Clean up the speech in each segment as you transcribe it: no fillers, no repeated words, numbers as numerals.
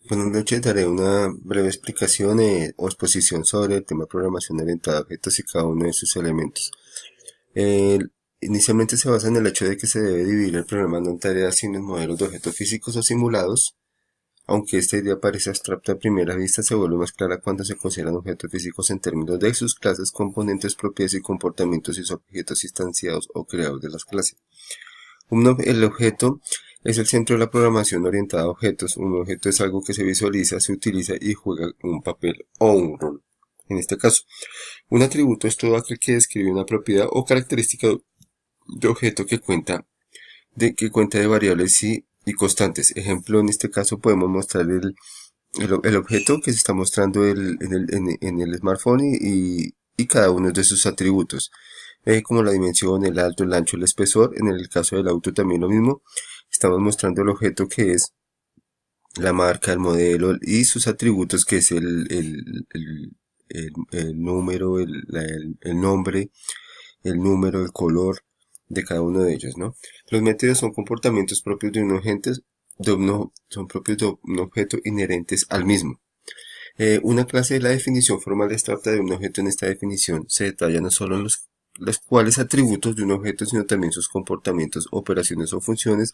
Buenas noches, daré una breve explicación o exposición sobre el tema de programación orientada a objetos y cada uno de sus elementos. Eh, Inicialmente se basa en el hecho de que se debe dividir el programa no en tareas sino en modelos de objetos físicos o simulados. Aunque esta idea parece abstracta a primera vista, se vuelve más clara cuando se consideran objetos físicos en términos de sus clases, componentes, propiedades y comportamientos y sus objetos instanciados o creados de las clases. El objeto es el centro de la programación orientada a objetos. Un objeto es algo que se visualiza, se utiliza y juega un papel o un rol. En este caso, un atributo es todo aquel que describe una propiedad o característica de objeto que cuenta de variables y constantes. Ejemplo, en este caso podemos mostrar el objeto que se está mostrando en el smartphone y cada uno de sus atributos, como la dimensión, el alto, el ancho, el espesor. En el caso del auto también lo mismo. Estamos mostrando el objeto que es la marca, el modelo y sus atributos, que es el número, el nombre, el número, el color de cada uno de ellos, ¿no? Los métodos son comportamientos propios de un objeto, son propios de un objeto inherentes al mismo. Una clase de la definición formal es trata de un objeto. En esta definición se detalla no solo los cuales atributos de un objeto, sino también sus comportamientos, operaciones o funciones,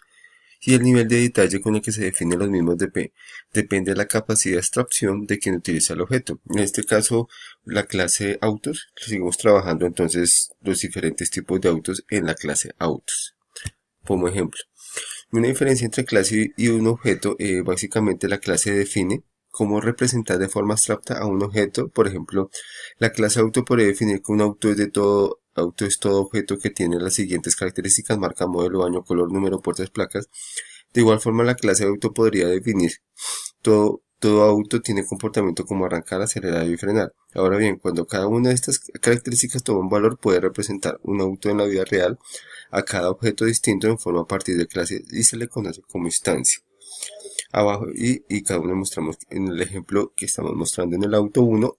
y el nivel de detalle con el que se definen los mismos depende de la capacidad de abstracción de quien utiliza el objeto. En este caso, la clase autos, seguimos trabajando entonces los diferentes tipos de autos en la clase autos. Como ejemplo, una diferencia entre clase y un objeto, básicamente la clase define cómo representar de forma abstracta a un objeto. Por ejemplo, la clase auto puede definir que un auto es todo objeto que tiene las siguientes características: marca, modelo, año, color, número, puertas, placas. De igual forma, la clase auto podría definir todo auto tiene comportamiento como arrancar, acelerar y frenar. Ahora bien, cuando cada una de estas características toma un valor, puede representar un auto en la vida real a cada objeto distinto en forma a partir de clase y se le conoce como instancia. Abajo y cada uno mostramos en el ejemplo que estamos mostrando en el auto 1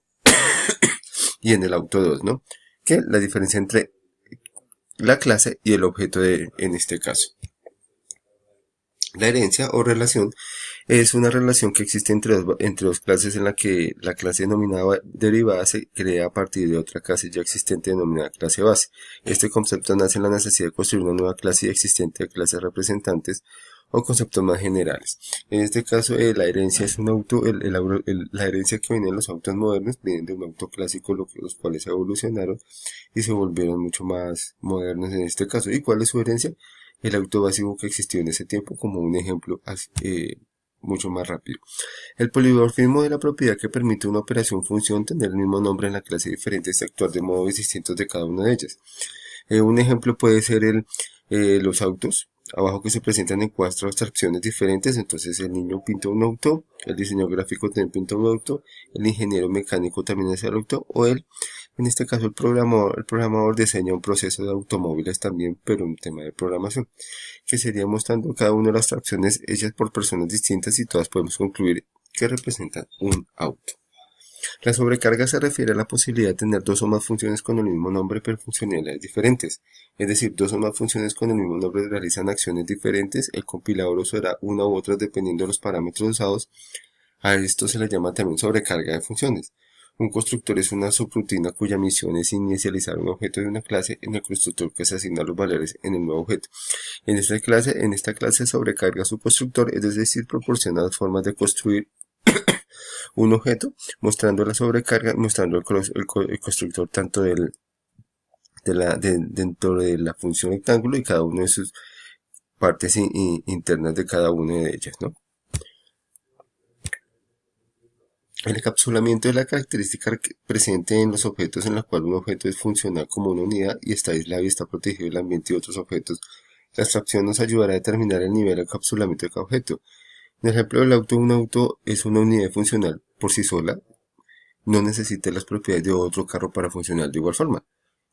y en el auto 2, ¿no? Que la diferencia entre la clase y el objeto en este caso. La herencia o relación es una relación que existe entre dos clases, en la que la clase denominada derivada se crea a partir de otra clase ya existente denominada clase base. Este concepto nace en la necesidad de construir una nueva clase existente de clases representantes o conceptos más generales. En este caso, la herencia es un auto, la herencia que viene en los autos modernos vienen de un auto clásico, los cuales evolucionaron y se volvieron mucho más modernos en este caso. ¿Y cuál es su herencia? El auto básico que existió en ese tiempo, como un ejemplo mucho más rápido. El polimorfismo de la propiedad que permite una operación función tener el mismo nombre en la clase diferente y actuar de modos distintos de cada una de ellas. Un ejemplo puede ser los autos, abajo, que se presentan en cuatro abstracciones diferentes. Entonces el niño pinta un auto, el diseñador gráfico también pinta un auto, el ingeniero mecánico también hace el auto, o en este caso el programador diseña un proceso de automóviles también, pero un tema de programación, que sería mostrando cada una de las abstracciones hechas por personas distintas y todas podemos concluir que representan un auto. La sobrecarga se refiere a la posibilidad de tener dos o más funciones con el mismo nombre pero funcionalidades diferentes. Es decir, dos o más funciones con el mismo nombre realizan acciones diferentes. El compilador usará una u otra dependiendo de los parámetros usados. A esto se le llama también sobrecarga de funciones. Un constructor es una subrutina cuya misión es inicializar un objeto de una clase en el constructor que se asigna los valores en el nuevo objeto. En esta clase sobrecarga su constructor, es decir, proporciona las formas de construir un objeto, mostrando la sobrecarga, mostrando el constructor tanto dentro de la función rectángulo y cada una de sus partes internas de cada una de ellas, ¿no? El encapsulamiento es la característica presente en los objetos en la cual un objeto es funcional como una unidad y está aislado y está protegido del ambiente y otros objetos. La abstracción nos ayudará a determinar el nivel de encapsulamiento de cada objeto. En el ejemplo del auto, un auto es una unidad funcional por sí sola, no necesita las propiedades de otro carro para funcionar de igual forma.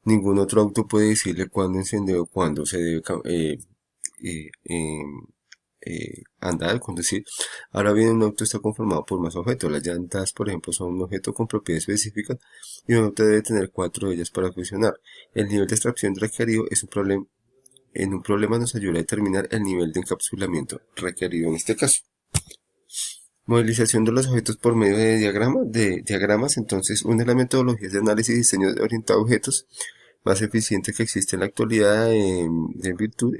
Ningún otro auto puede decirle cuándo encender o cuándo se debe eh, eh, andar, conducir. Ahora bien, un auto está conformado por más objetos. Las llantas, por ejemplo, son un objeto con propiedades específicas y un auto debe tener 4 de ellas para funcionar. El nivel de extracción requerido es un problema. En un problema nos ayuda a determinar el nivel de encapsulamiento requerido en este caso. Modelización de los objetos por medio de diagramas. Entonces, una de las metodologías de análisis y diseño orientado a objetos más eficiente que existe en la actualidad, en virtud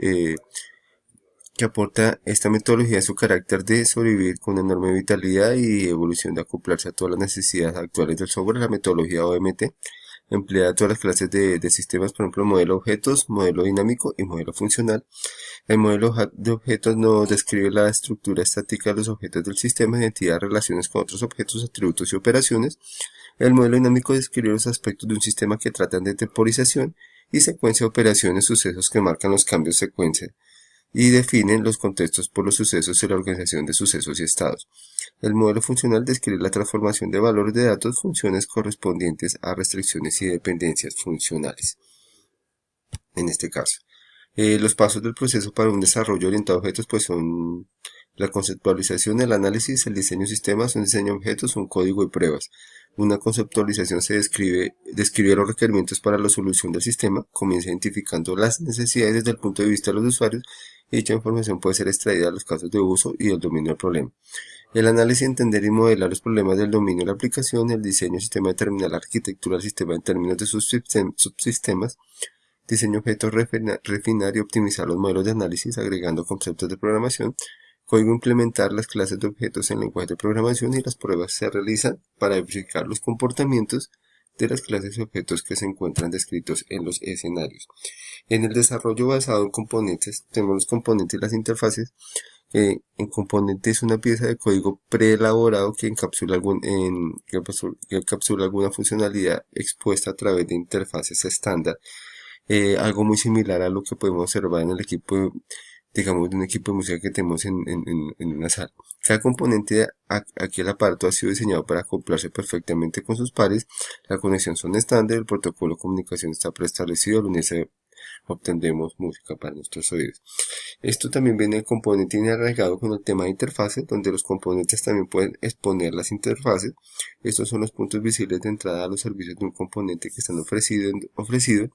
que aporta esta metodología su carácter de sobrevivir con enorme vitalidad y evolución de acoplarse a todas las necesidades actuales del software. La metodología OMT emplea todas las clases de sistemas, por ejemplo, modelo de objetos, modelo dinámico y modelo funcional. El modelo de objetos nos describe la estructura estática de los objetos del sistema, identidad, relaciones con otros objetos, atributos y operaciones. El modelo dinámico describe los aspectos de un sistema que tratan de temporización y secuencia de operaciones, sucesos que marcan los cambios de secuencia y definen los contextos por los sucesos y la organización de sucesos y estados. El modelo funcional describe la transformación de valores de datos, funciones correspondientes a restricciones y dependencias funcionales. En este caso, los pasos del proceso para un desarrollo orientado a objetos pues son la conceptualización, el análisis, el diseño de sistemas, un diseño de objetos, un código y pruebas. Una conceptualización describe los requerimientos para la solución del sistema, comienza identificando las necesidades desde el punto de vista de los usuarios y dicha información puede ser extraída de los casos de uso y el dominio del problema. El análisis, entender y modelar los problemas del dominio de la aplicación, el diseño del sistema determinar la arquitectura del sistema en términos de sus subsistemas, diseño objetos, refinar y optimizar los modelos de análisis agregando conceptos de programación, código implementar las clases de objetos en lenguaje de programación y las pruebas se realizan para verificar los comportamientos de las clases de objetos que se encuentran descritos en los escenarios. En el desarrollo basado en componentes, tenemos los componentes y las interfaces. En componente es una pieza de código preelaborado que encapsula alguna funcionalidad expuesta a través de interfaces estándar, algo muy similar a lo que podemos observar en el equipo, digamos, de un equipo de música que tenemos en una sala. Cada componente aquí el aparato ha sido diseñado para acoplarse perfectamente con sus pares, la conexión son estándar, el protocolo de comunicación está preestablecido, al unirse obtendremos música para nuestros oídos. Esto también viene el componente arraigado con el tema de interfaces, donde los componentes también pueden exponer las interfaces. Estos son los puntos visibles de entrada a los servicios de un componente que están ofrecidos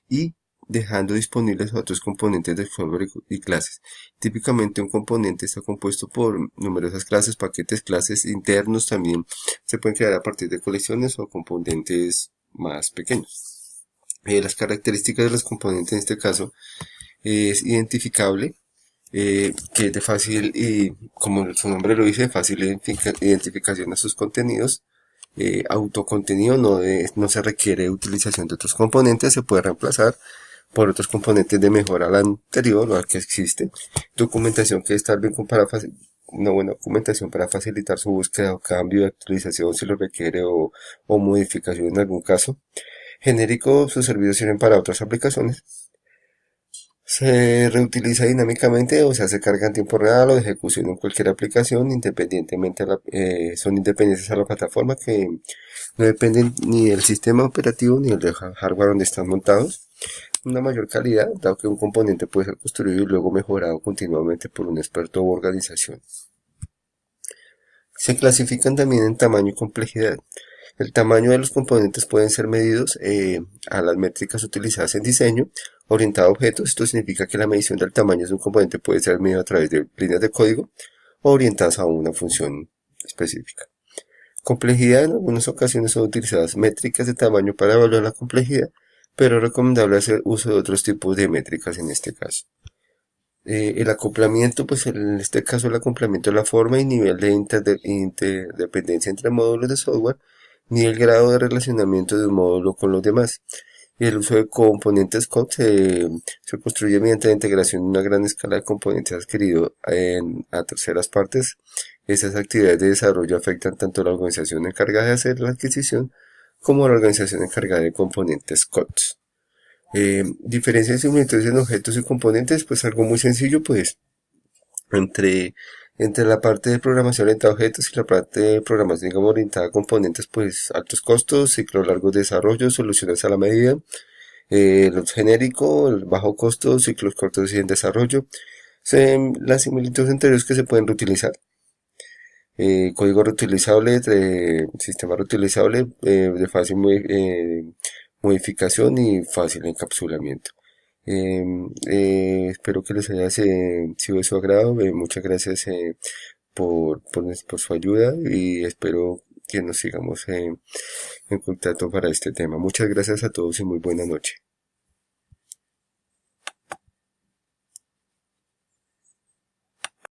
y dejando disponibles otros componentes de software y clases. Típicamente un componente está compuesto por numerosas clases, paquetes, clases internos también se pueden crear a partir de colecciones o componentes más pequeños. Las características de los componentes en este caso es identificable, que es de fácil y, como su nombre lo dice, fácil identificación a sus contenidos. Autocontenido, no se requiere utilización de otros componentes, se puede reemplazar por otros componentes de mejora al anterior o al que existe. Documentación que está bien una buena documentación para facilitar su búsqueda o cambio de actualización si lo requiere o modificación en algún caso. Genérico, sus servicios sirven para otras aplicaciones. Se reutiliza dinámicamente o sea, se carga en tiempo real o de ejecución en cualquier aplicación, independientemente son independientes a la plataforma, que no dependen ni del sistema operativo ni del hardware donde están montados. Una mayor calidad, dado que un componente puede ser construido y luego mejorado continuamente por un experto u organización. Se clasifican también en tamaño y complejidad. El tamaño de los componentes pueden ser medidos a las métricas utilizadas en diseño orientado a objetos. Esto significa que la medición del tamaño de un componente puede ser medido a través de líneas de código o orientadas a una función específica. Complejidad, en algunas ocasiones son utilizadas métricas de tamaño para evaluar la complejidad, pero es recomendable hacer uso de otros tipos de métricas en este caso. El acoplamiento, pues en este caso el acoplamiento de la forma y nivel de interdependencia entre módulos de software, ni el grado de relacionamiento de un módulo con los demás. Y el uso de componentes COD se construye mediante la integración de una gran escala de componentes adquiridos a terceras partes. Esas actividades de desarrollo afectan tanto a la organización encargada de hacer la adquisición como a la organización encargada de componentes CODs. Diferencias y similitudes en objetos y componentes, pues algo muy sencillo, pues entre la parte de programación orientada a objetos y la parte de programación, digamos, orientada a componentes, pues altos costos, ciclos largos de desarrollo, soluciones a la medida, los genéricos, el bajo costo, ciclos cortos y en desarrollo. Las similitudes entre ellos que se pueden reutilizar. Código reutilizable, sistema reutilizable, de fácil modificación y fácil encapsulamiento. Espero que les haya sido de su agrado. Muchas gracias por su ayuda y espero que nos sigamos en contacto para este tema. Muchas gracias a todos y muy buena noche.